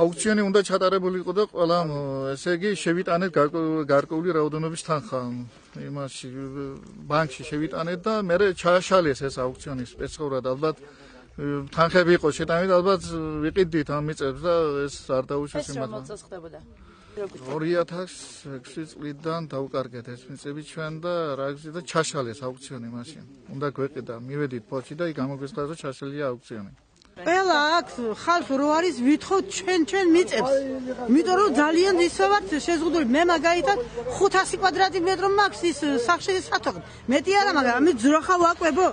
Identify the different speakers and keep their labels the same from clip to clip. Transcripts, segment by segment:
Speaker 1: აუქციონი უნდა ჩატარებულიყო და ყველა ესე იგი შევიტანეთ გარკვეული რაოდენობის თანხა იმაში ბანკში შევიტანეთ და მე ჩააშალეს ეს აუქციონი სპეციალურად ალბათ თანხები იყო შეტანილი ალბათ ვიყიდით ამ მიწებს და ეს არ დაუშვეს იმათ 2006 წლიდან დავუკარგეთ ეს მიწები ჩვენ და რა გზით და ჩაშალეს აუქციონი მაშინ უნდა გვეყიდა მივედით ფოჩი და იქ გამოგვესწრა რომ ჩაშალია აუქციონი
Speaker 2: ყველა აქ ხალხ რო არის ვითხოვთ ჩვენ მიწებს იმიტომ რომ ძალიან ისე ვართ შეზღუდული მე მაგალითად 500 კვადრატი მეტრო მაქვს ის სახში სათოხი მეტი არა მაგრამ ამით ძროხა ვაკვებო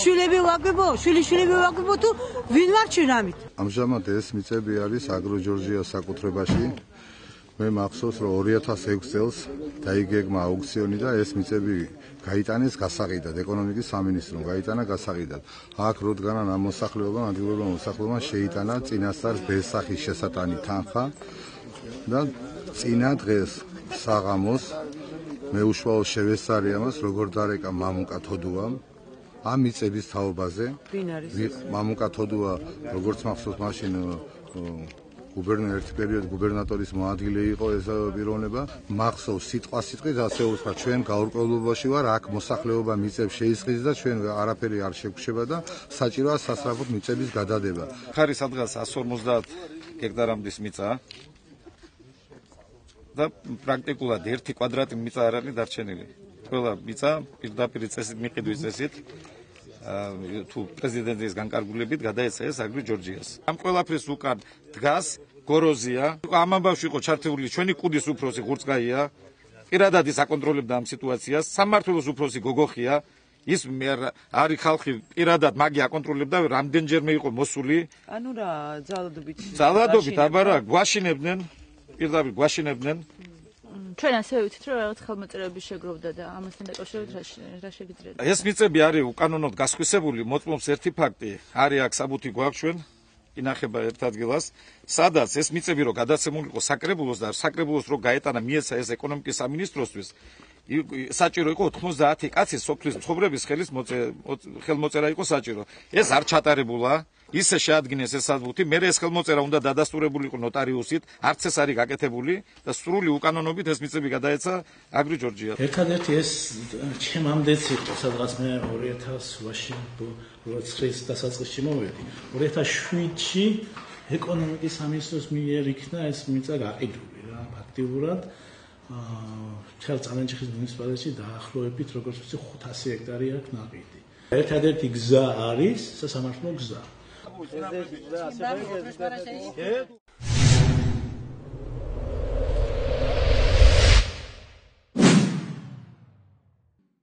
Speaker 2: შვილები ვაკვებო შვილიშვილები ვაკვებო თუ ვინ ვარჩენ ამით
Speaker 3: ამჟამად ეს მიწები არის აგრო ჯორჯიას საკუთრებაში მე მახსოვს რომ 2006 წელს დაიგეგმა აუქციონი და ეს მიწები გაიტანეს გასაყიდად ეკონომიკის სამინისტრომ გაიტანა გასაყიდად აქ როდგანან ამ მოსახლეობამ ადგილობრივ მოსახლეობამ შეიტანა წინასწარ ბესახის შესატანი თანხა და წინა დღეს საღამოს მე უშუალოდ შევესწარი ამას როგორ დარეკა მამუკა თოდუამ ამ მიწების თაობაზე მამუკა თოდუა როგორც მახსოვს მაშინ გუბერნატორის მოადგილე იყო ეს პიროვნება მახსოვს სიტყვასიტყვით ასე უთხრა ჩვენ გაურკვევლობაში ვარ აქ მოსახლეობა მიწებს შეისყის და ჩვენ არაფერი არ შეგვშება და საჭიროა სასწრაფოდ მიწების გადადება
Speaker 4: ხარი სადღაც 150 ჰექტარამდის მიწა და პრაქტიკულად 1 კვადრატი მიწა არ არის დარჩენილი ყველა მიწა პირდაპირ წესით მიყიდვის წესით თუ პრეზიდენტის განკარგულებით გადაეცა ეს აგრი ჯორჯიას ამ ყველაფრის უკან დგას გოროზია ამ ამბავში იყო ჩართული ჩვენი კუდის უფროსი ღურწკაია პირადად ის აკონტროლებდა ამ სიტუაციას სამმართველოს უფროსი გოგოხია ის არის ხალხი პირადად მაგი აკონტროლებდა რამდენჯერმე იყო მოსული
Speaker 2: ანუ რა
Speaker 4: ძალადობით აბა რა გვაშინებდნენ პირდაპირ გვაშინებდნენ
Speaker 5: ჩვენ ასე ვიცით რომ რაღაც ხელმოწერები შეგროვდა და ამასთან დაკავშირებით რა შეგიძლიათ
Speaker 4: ეს მიწები არის უკანონოდ გასხვისებული მოწმობს ერთი ფაქტი არის აქ საბუთი გვაქვს ჩვენ ინახება ერთ ადგილას სადაც ეს მიწები რო გადაცემულიყო საკრებულოს და საკრებულოს რო გაეტანა მიეცა ეს ეკონომიკის სამინისტროსთვის საჭირო იყო 90 კაცის სოფლის მცხოვრების ხელმოწერა იყო საჭირო ეს არ ჩატარებულა ისე შეადგინეს ეს საბუთი მე ეს ხელმოწერა უნდა დადასტურებულიყო ნოტარიუსით არც ეს არის გაკეთებული და სრული უკანონობით ეს მიწები გადაეცა აგრი ჯორჯია
Speaker 6: ერთადერთი ეს ჩემამდეც იყო სადღაც მე 2008-ში 2009 დასაწყისში მოვედი 2007-ში ეკონომიკის სამინისტროს მიერ იქნა ეს მიწა გაყიდული რა ფაქტიურად მთელ წალენჯიხის მუნიციპალიტეტში დაახლოებით როგორც ვიცი 500 ჰექტარი აქვს ნაყიდი ერთადერთი გზა არის სასამართლო გზა